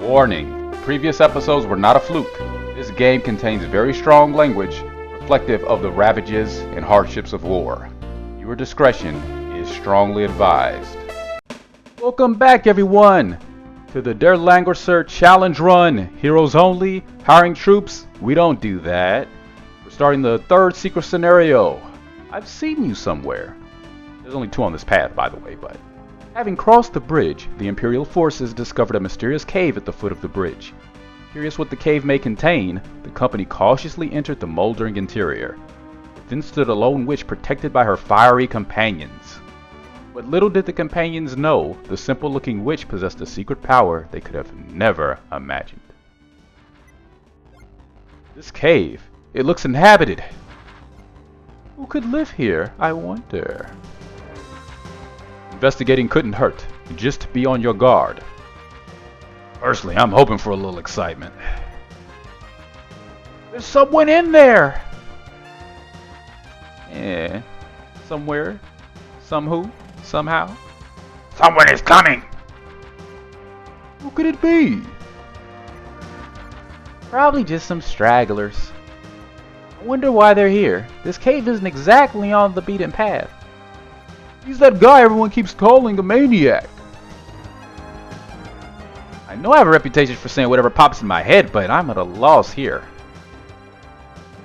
Warning, previous episodes were not a fluke. This game contains very strong language reflective of the ravages and hardships of war. Your discretion is strongly advised. Welcome back everyone to the Langrisser challenge run. Heroes only, hiring troops, we don't do that. We're starting the third secret scenario. I've seen you somewhere. There's only two on this path, by the way, but having crossed the bridge, the Imperial forces discovered a mysterious cave at the foot of the bridge. Curious what the cave may contain, the company cautiously entered the moldering interior. Within stood a lone witch protected by her fiery companions. But little did the companions know, the simple-looking witch possessed a secret power they could have never imagined. This cave, it looks inhabited. Who could live here, I wonder? Investigating couldn't hurt. Just be on your guard. Personally, I'm hoping for a little excitement. There's someone in there! Yeah. Somewhere. Somehow. Somehow. Someone is coming! Who could it be? Probably just some stragglers. I wonder why they're here. This cave isn't exactly on the beaten path. He's that guy everyone keeps calling a maniac. I know I have a reputation for saying whatever pops in my head, but I'm at a loss here.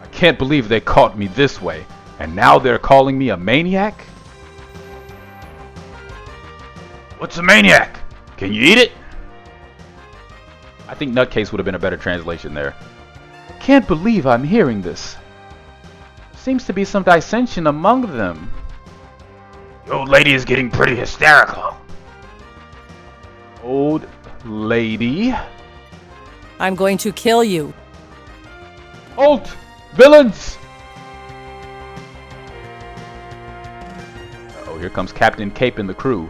I can't believe they caught me this way, and now they're calling me a maniac? What's a maniac? Can you eat it? I think nutcase would have been a better translation there. I can't believe I'm hearing this. There seems to be some dissension among them. The old lady is getting pretty hysterical. Old lady? I'm going to kill you. Halt! Villains! Uh-oh, here comes Captain Cape and the crew.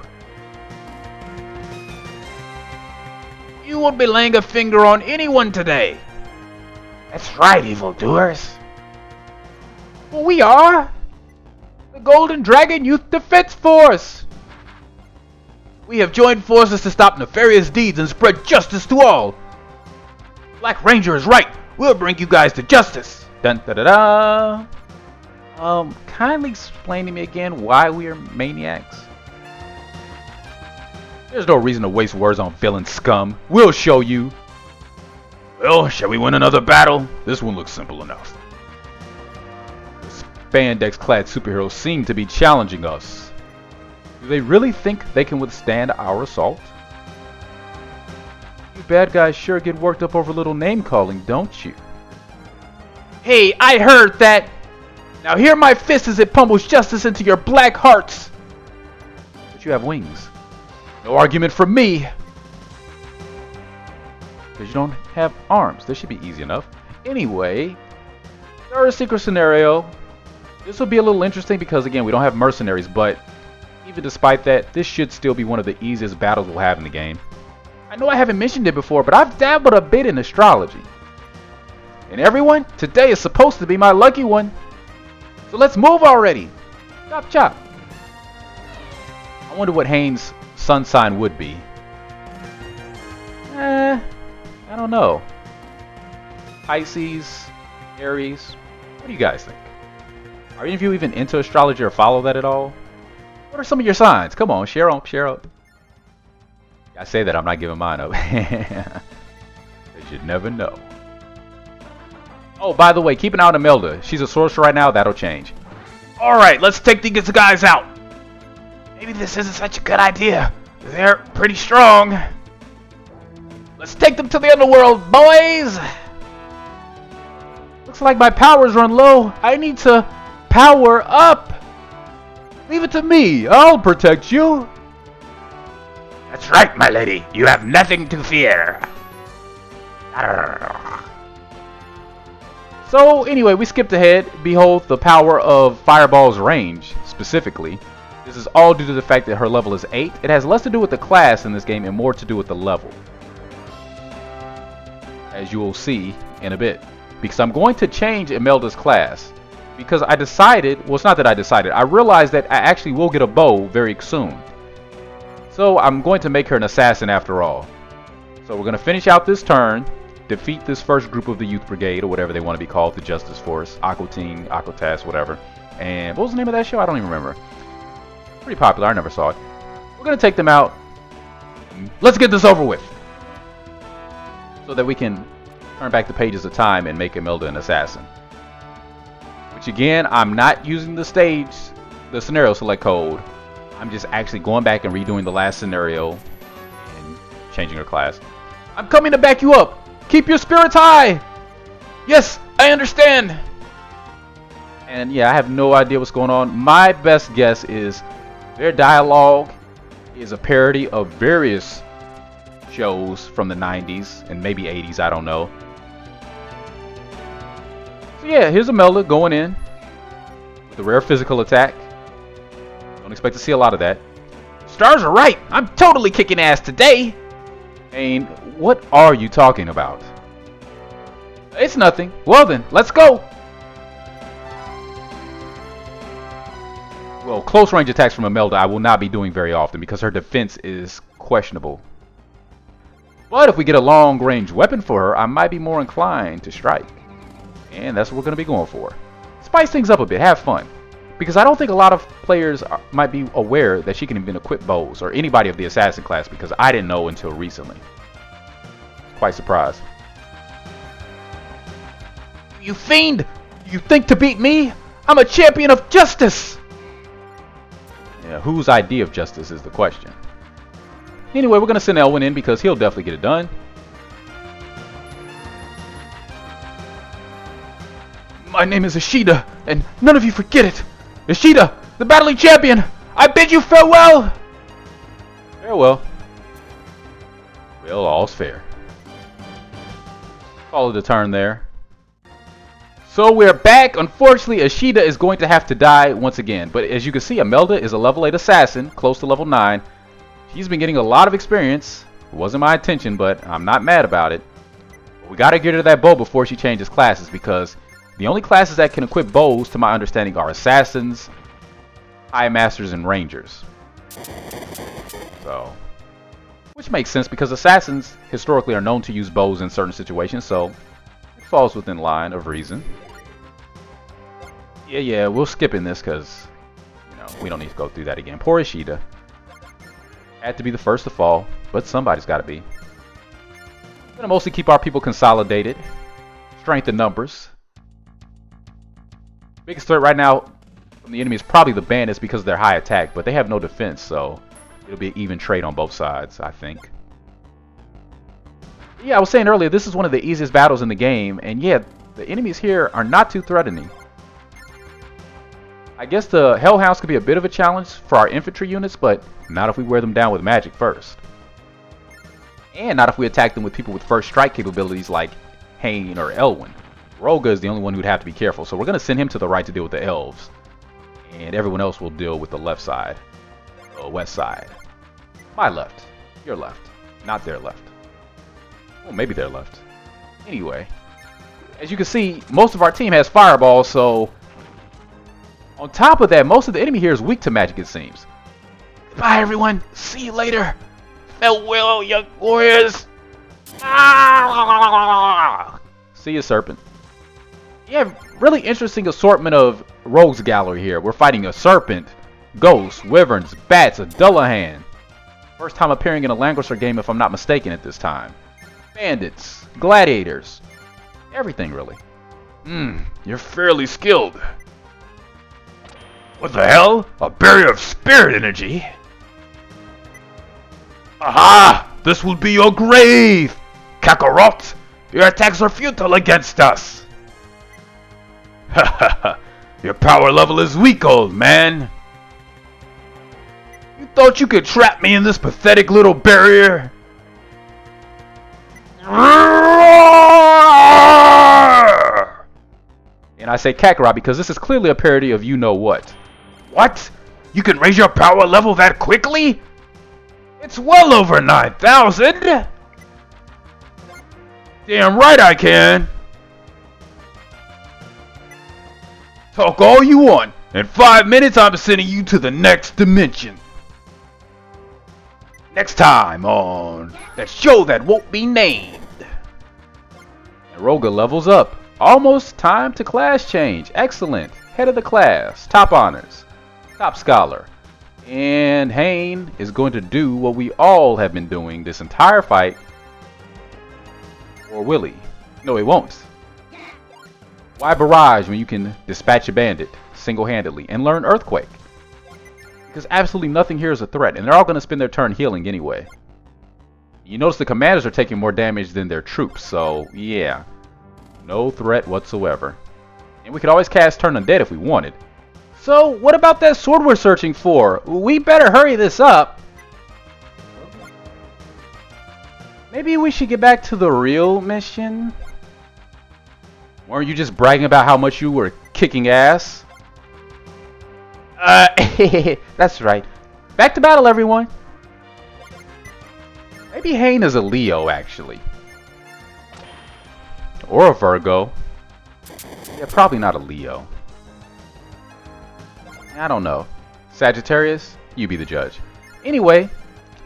You won't be laying a finger on anyone today. That's right, evildoers. Well, we are! The Golden Dragon Youth Defense Force! We have joined forces to stop nefarious deeds and spread justice to all. Black Ranger is right. We'll bring you guys to justice. Dun da da da. Kindly explain to me again why we are maniacs. There's no reason to waste words on villain scum. We'll show you. Well, shall we win another battle? This one looks simple enough. Spandex-clad superheroes seem to be challenging us. Do they really think they can withstand our assault? You bad guys sure get worked up over little name-calling, don't you? Hey, I heard that! Now hear my fist as it pummels justice into your black hearts! But you have wings. No argument from me! Because you don't have arms. This should be easy enough. Anyway, third secret scenario. This will be a little interesting because, again, we don't have mercenaries, but even despite that, this should still be one of the easiest battles we'll have in the game. I know I haven't mentioned it before, but I've dabbled a bit in astrology. And everyone, today is supposed to be my lucky one. So let's move already. Chop chop. I wonder what Haines' sun sign would be. I don't know. Pisces, Aries, what do you guys think? Are any of you even into astrology or follow that at all? What are some of your signs? Come on, share up, share up. I say that, I'm not giving mine up. Because you'd never know. Oh, by the way, keep an eye on Imelda. She's a sorcerer right now, that'll change. Alright, let's take these guys out. Maybe this isn't such a good idea. They're pretty strong. Let's take them to the underworld, boys! Looks like my powers run low. I need to power up. Leave it to me. I'll protect you. That's right, my lady. You have nothing to fear. So, anyway, we skipped ahead. Behold the power of Fireball's range, specifically. This is all due to the fact that her level is 8. It has less to do with the class in this game and more to do with the level, as you will see in a bit. Because I'm going to change Imelda's class. Because I decided, well, it's not that I decided, I realized that I actually will get a bow very soon. So I'm going to make her an assassin after all. So we're going to finish out this turn, defeat this first group of the Youth Brigade, or whatever they want to be called, the Justice Force, Aqua Team, Aqua Task, whatever. And what was the name of that show? I don't even remember. Pretty popular. I never saw it. We're going to take them out. Let's get this over with, so that we can turn back the pages of time and make Imelda an assassin. Which again, I'm not using the scenario select code. I'm just actually going back and redoing the last scenario and changing her class. I'm coming to back you up. Keep your spirits high. Yes, I understand. And yeah, I have no idea what's going on. My best guess is their dialogue is a parody of various shows from the 90s and maybe 80s, I don't know. So yeah, here's Imelda going in with a rare physical attack. Don't expect to see a lot of that. Stars are right. I'm totally kicking ass today. And what are you talking about? It's nothing. Well then, let's go. Well, close range attacks from Imelda I will not be doing very often because her defense is questionable. But if we get a long range weapon for her, I might be more inclined to strike. And that's what we're going to be going for. Spice things up a bit, have fun. Because I don't think a lot of players might be aware that she can even equip bows, or anybody of the assassin class, because I didn't know until recently. Quite surprised. You fiend! You think to beat me? I'm a champion of justice! Yeah, whose idea of justice is the question. Anyway, we're going to send Elwin in because he'll definitely get it done. My name is Ishida, and none of you forget it. Ishida, the battling champion, I bid you farewell! Farewell. Well, all's fair. Call it a turn there. So we're back. Unfortunately, Ishida is going to have to die once again. But as you can see, Imelda is a level 8 assassin, close to level 9. She's been getting a lot of experience. It wasn't my intention, but I'm not mad about it. We got to get her that bow before she changes classes, because the only classes that can equip bows, to my understanding, are assassins, high masters, and rangers. So, which makes sense because assassins historically are known to use bows in certain situations, so it falls within line of reason. Yeah, we'll skip in this because, we don't need to go through that again. Poor Ishida. Had to be the first to fall, but somebody's got to be. I'm going to mostly keep our people consolidated. Strength in numbers. Biggest threat right now from the enemy is probably the bandits because of their high attack, but they have no defense, so it'll be an even trade on both sides, I think. Yeah, I was saying earlier, this is one of the easiest battles in the game, and yeah, the enemies here are not too threatening. I guess the Hellhounds could be a bit of a challenge for our infantry units, but not if we wear them down with magic first. And not if we attack them with people with first strike capabilities like Hane or Elwin. Roga is the only one who'd have to be careful, so we're going to send him to the right to deal with the elves. And everyone else will deal with the left side. West side. My left. Your left. Not their left. Well, maybe their left. Anyway. As you can see, most of our team has fireballs, so on top of that, most of the enemy here is weak to magic, it seems. Goodbye, everyone. See you later. Farewell, young warriors. Ah! See you, Serpent. Yeah, really interesting assortment of rogues gallery here. We're fighting a serpent, ghosts, wyverns, bats, a Dullahan. First time appearing in a Langrisser game, if I'm not mistaken, at this time. Bandits, gladiators, everything really. You're fairly skilled. What the hell? A barrier of spirit energy? Aha! This will be your grave! Kakarot! Your attacks are futile against us! Hahaha! Your power level is weak, old man! You thought you could trap me in this pathetic little barrier? And I say Kakarot because this is clearly a parody of you-know-what. What? You can raise your power level that quickly? It's well over 9,000! Damn right I can! Talk all you want. In 5 minutes I'm sending you to the next dimension. Next time on the show that won't be named. And Roga levels up. Almost time to class change. Excellent. Head of the class. Top honors. Top scholar. And Hane is going to do what we all have been doing this entire fight. Or will he? No, he won't. Why barrage when you can dispatch a bandit single-handedly and learn Earthquake? Because absolutely nothing here is a threat, and they're all going to spend their turn healing anyway. You notice the commanders are taking more damage than their troops, so yeah. No threat whatsoever. And we could always cast Turn Undead if we wanted. So, what about that sword we're searching for? We better hurry this up. Maybe we should get back to the real mission? Weren't you just bragging about how much you were kicking ass? That's right. Back to battle, everyone. Maybe Hane is a Leo, actually. Or a Virgo. Yeah, probably not a Leo. I don't know. Sagittarius? You be the judge. Anyway,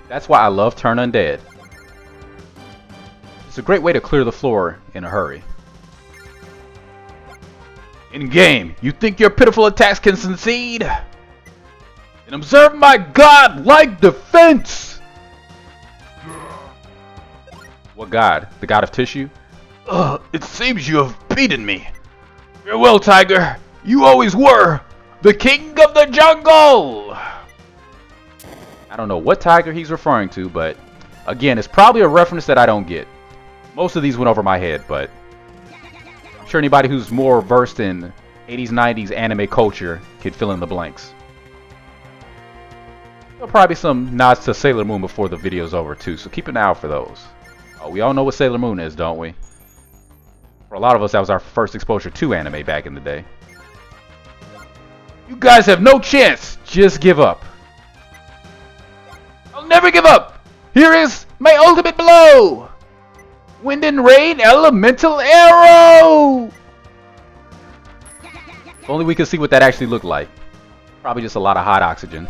that's why I love Turn Undead. It's a great way to clear the floor in a hurry. In game, you think your pitiful attacks can succeed? Then observe my god-like defense! What god? The god of tissue? It seems you have beaten me. Farewell, Tiger. You always were the king of the jungle! I don't know what tiger he's referring to, but again, it's probably a reference that I don't get. Most of these went over my head, but I'm sure anybody who's more versed in 80s, 90s anime culture could fill in the blanks. There'll probably be some nods to Sailor Moon before the video's over too, so keep an eye out for those. Oh, we all know what Sailor Moon is, don't we? For a lot of us, that was our first exposure to anime back in the day. You guys have no chance! Just give up. I'll never give up! Here is my ultimate blow! Wind and Rain Elemental Arrow! If only we could see what that actually looked like. Probably just a lot of hot oxygen.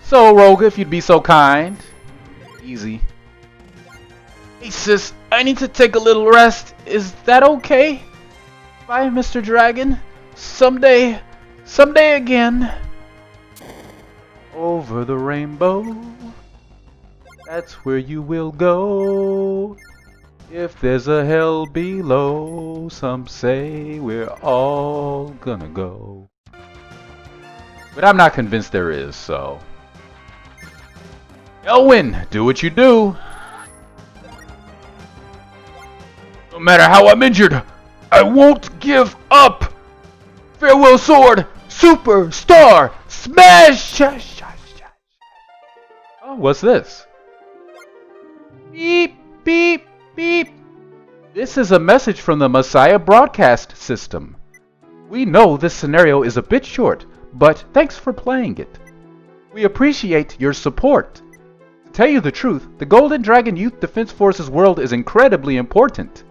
So, Roga, if you'd be so kind. Easy. Hey sis, I need to take a little rest. Is that okay? Bye, Mr. Dragon. Someday again. Over the rainbow, that's where you will go. If there's a hell below, some say we're all gonna go. But I'm not convinced there is, so. Elwyn, do what you do. No matter how I'm injured, I won't give up! Farewell sword! Superstar! Smash! Oh, what's this? Beep, beep, beep. This is a message from the Messiah broadcast system. We know this scenario is a bit short, but thanks for playing it. We appreciate your support. To tell you the truth, the Golden Dragon Youth Defense Forces world is incredibly important.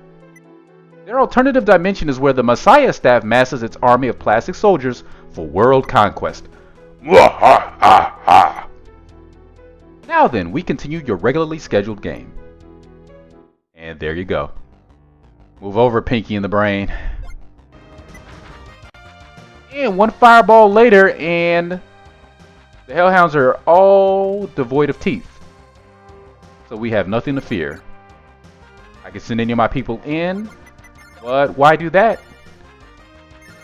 Their alternative dimension is where the Messiah staff masses its army of plastic soldiers for world conquest. Now then, we continue your regularly scheduled game. And there you go. Move over, Pinky in the brain. And one fireball later, and the Hellhounds are all devoid of teeth. So we have nothing to fear. I can send any of my people in. But why do that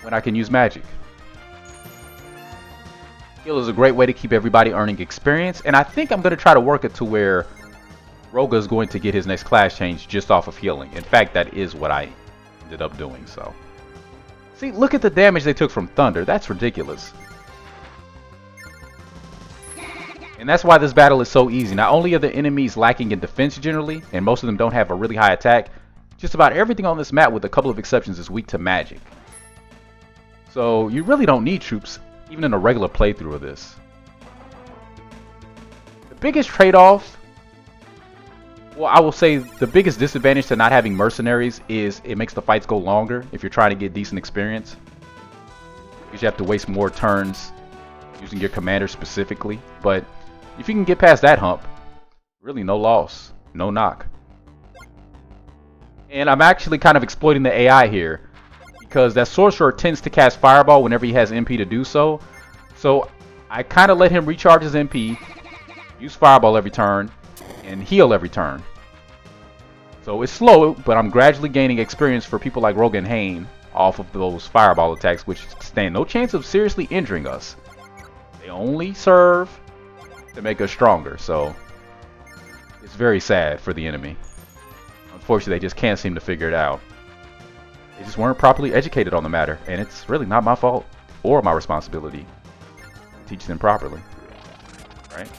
when I can use magic? Heal is a great way to keep everybody earning experience, and I think I'm going to try to work it to where Roga is going to get his next class change just off of healing. In fact, that is what I ended up doing. So, see, look at the damage they took from Thunder. That's ridiculous. And that's why this battle is so easy. Not only are the enemies lacking in defense generally, and most of them don't have a really high attack, just about everything on this map, with a couple of exceptions, is weak to magic. So you really don't need troops, even in a regular playthrough of this. The biggest trade-off, well, I will say the biggest disadvantage to not having mercenaries is it makes the fights go longer if you're trying to get decent experience. Because you have to waste more turns using your commander specifically. But if you can get past that hump, really no loss, no knock. And I'm actually kind of exploiting the AI here, because that sorcerer tends to cast Fireball whenever he has MP to do so. So I kind of let him recharge his MP, use Fireball every turn, and heal every turn. So it's slow, but I'm gradually gaining experience for people like Rogue and Hane off of those Fireball attacks, which stand no chance of seriously injuring us. They only serve to make us stronger, so it's very sad for the enemy. Unfortunately, they just can't seem to figure it out. They just weren't properly educated on the matter, and it's really not my fault or my responsibility to teach them properly, right?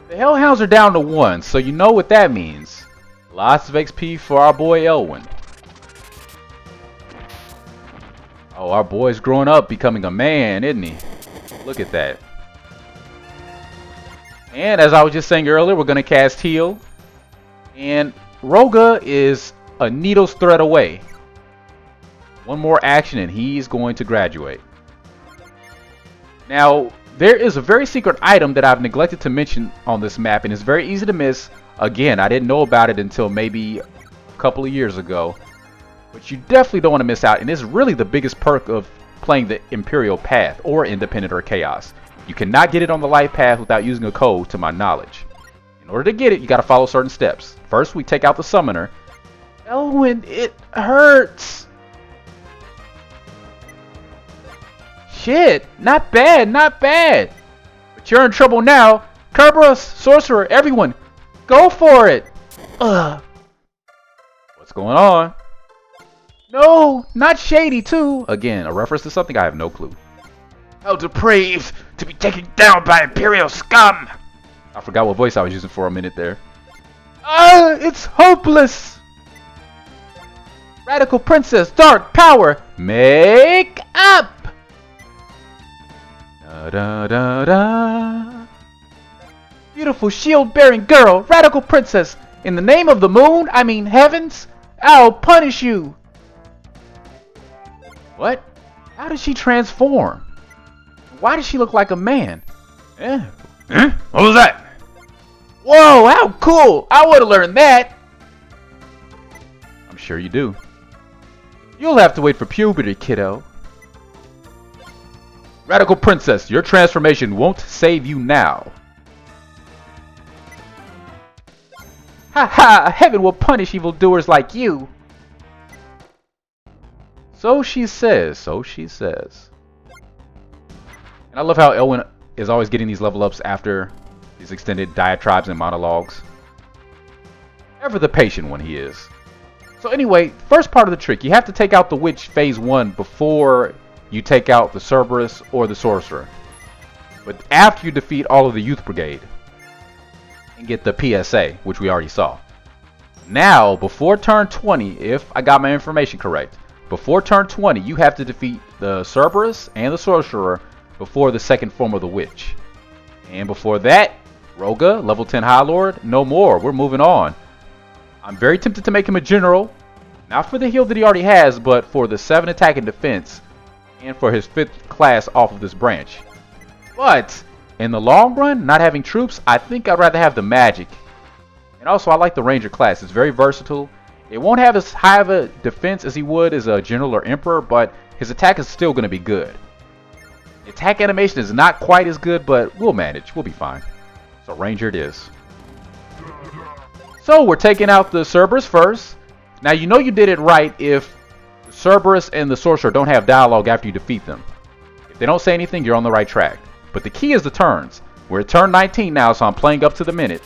The Hellhounds are down to 1, so you know what that means. Lots of XP for our boy Elwin. Oh, our boy's growing up, becoming a man, isn't he? Look at that. And as I was just saying earlier, we're going to cast Heal. And Prodakah is a needle's thread away. One more action and he's going to graduate. Now, there is a very secret item that I've neglected to mention on this map, and it's very easy to miss. Again, I didn't know about it until maybe a couple of years ago. But you definitely don't want to miss out, and it's really the biggest perk of playing the Imperial path, or Independent or Chaos. You cannot get it on the light path without using a code, to my knowledge. In order to get it, you got to follow certain steps. First, we take out the summoner. Elwin, it hurts. Shit, not bad, not bad. But you're in trouble now. Kerberos, sorcerer, everyone, go for it. Ugh. What's going on? No, not Shady too. Again, a reference to something I have no clue. How depraved to be taken down by Imperial scum. I forgot what voice I was using for a minute there. It's hopeless. Radical Princess, Dark Power, make up. Da da da da. Beautiful shield-bearing girl, Radical Princess, in the name of the moon, I mean heavens, I'll punish you. What? How did she transform? Why does she look like a man? What was that? Whoa, how cool! I would have learned that. I'm sure you do. You'll have to wait for puberty, kiddo. Radical Princess, your transformation won't save you now. Ha ha! Heaven will punish evildoers like you. So she says, so she says. And I love how Elwin is always getting these level ups after these extended diatribes and monologues. Ever the patient one he is. So anyway, first part of the trick, you have to take out the witch phase 1 before you take out the Cerberus or the sorcerer. But after you defeat all of the youth brigade and get the PSA, which we already saw. Now, before turn 20, if I got my information correct, before turn 20, you have to defeat the Cerberus and the sorcerer before the second form of the witch. And before that, Prodakah, level 10 High Lord, no more. We're moving on. I'm very tempted to make him a general. Not for the heal that he already has, but for the 7 attack and defense. And for his 5th class off of this branch. But, in the long run, not having troops, I think I'd rather have the magic. And also, I like the ranger class. It's very versatile. It won't have as high of a defense as he would as a general or emperor, but his attack is still going to be good. The attack animation is not quite as good, but we'll manage. We'll be fine. So ranger it is. So we're taking out the Cerberus first. Now you know you did it right if the Cerberus and the sorcerer don't have dialogue after you defeat them. If they don't say anything, you're on the right track. But the key is the turns. We're at turn 19 now, so I'm playing up to the minute.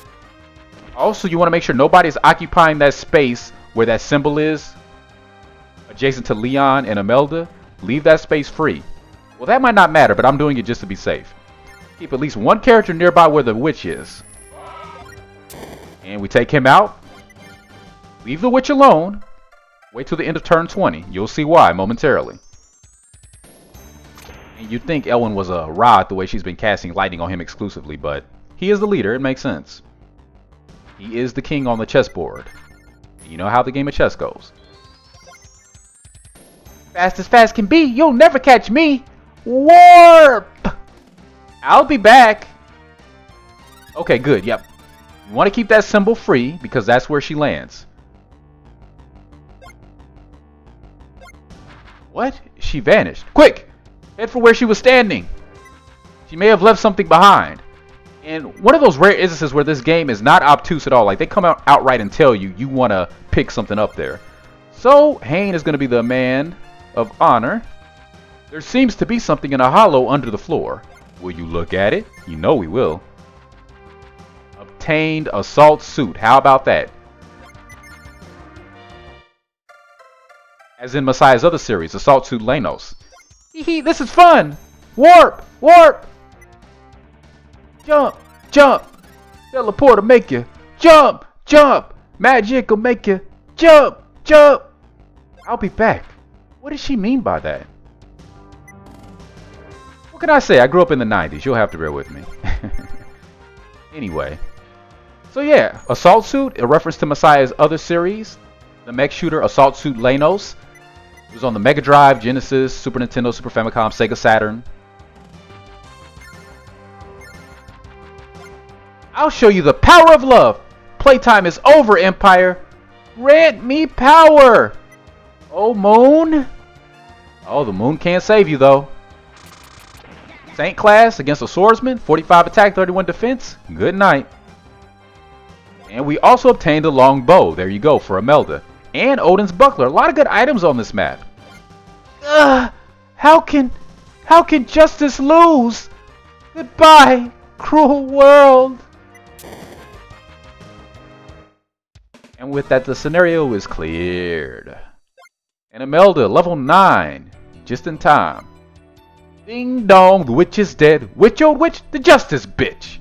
Also, you want to make sure nobody's occupying that space where that symbol is, adjacent to Leon and Imelda. Leave that space free. Well, that might not matter, but I'm doing it just to be safe. Keep at least one character nearby where the witch is. And we take him out. Leave the witch alone. Wait till the end of turn 20. You'll see why momentarily. And you'd think Elwin was a rod the way she's been casting lightning on him exclusively, but he is the leader. It makes sense. He is the king on the chessboard. You know how the game of chess goes. Fast as fast can be, you'll never catch me. Warp! I'll be back. Okay, good. Yep. You want to keep that symbol free because that's where she lands. What? She vanished. Quick! Head for where she was standing. She may have left something behind. And one of those rare instances where this game is not obtuse at all. Like, they come out outright and tell you want to pick something up there. So, Hayne is going to be the man of honor. There seems to be something in a hollow under the floor. Will you look at it? You know we will. Obtained assault suit. How about that? As in Messiah's other series, Assault Suit Lanos. Hee, this is fun! Warp! Warp! Jump! Jump! Teleport will make you jump! Jump! Magic will make you jump! Jump! I'll be back. What does she mean by that? What can I say? I grew up in the 90s. You'll have to bear with me. Anyway. So yeah, Assault Suit, a reference to Messiah's other series. The mech shooter Assault Suit Lanos. It was on the Mega Drive, Genesis, Super Nintendo, Super Famicom, Sega Saturn. I'll show you the power of love. Playtime is over, Empire. Grant me power. Oh, Moon. Oh, the Moon can't save you, though. Saint class against a swordsman. 45 attack, 31 defense. Good night. And we also obtained a long bow. There you go, for Imelda. And Odin's buckler. A lot of good items on this map. How can justice lose? Goodbye, cruel world. And with that, the scenario is cleared. And Imelda, level 9, just in time. Ding dong, the witch is dead. Witch, old witch, the justice bitch.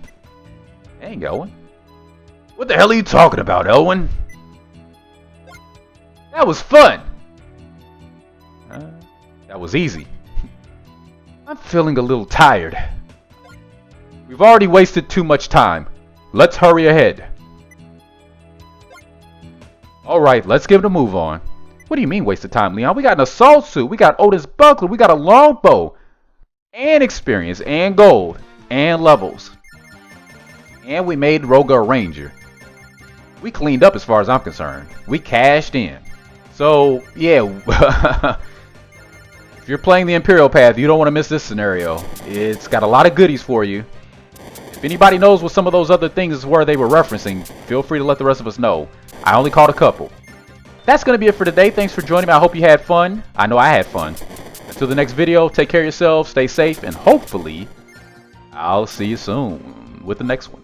Dang, Elwin. What the hell are you talking about, Elwin? That was fun. That was easy. I'm feeling a little tired. We've already wasted too much time. Let's hurry ahead. Alright, let's give it a move on. What do you mean wasted time, Leon? We got an assault suit. We got Odin's buckler. We got a longbow. And experience. And gold. And levels. And we made Roga a ranger. We cleaned up as far as I'm concerned. We cashed in. So, yeah. If you're playing the Imperial path, you don't want to miss this scenario. It's got a lot of goodies for you. If anybody knows what some of those other things were they were referencing, feel free to let the rest of us know. I only caught a couple. That's going to be it for today. Thanks for joining me. I hope you had fun. I know I had fun. Until the next video, take care of yourselves, stay safe, and hopefully, I'll see you soon with the next one.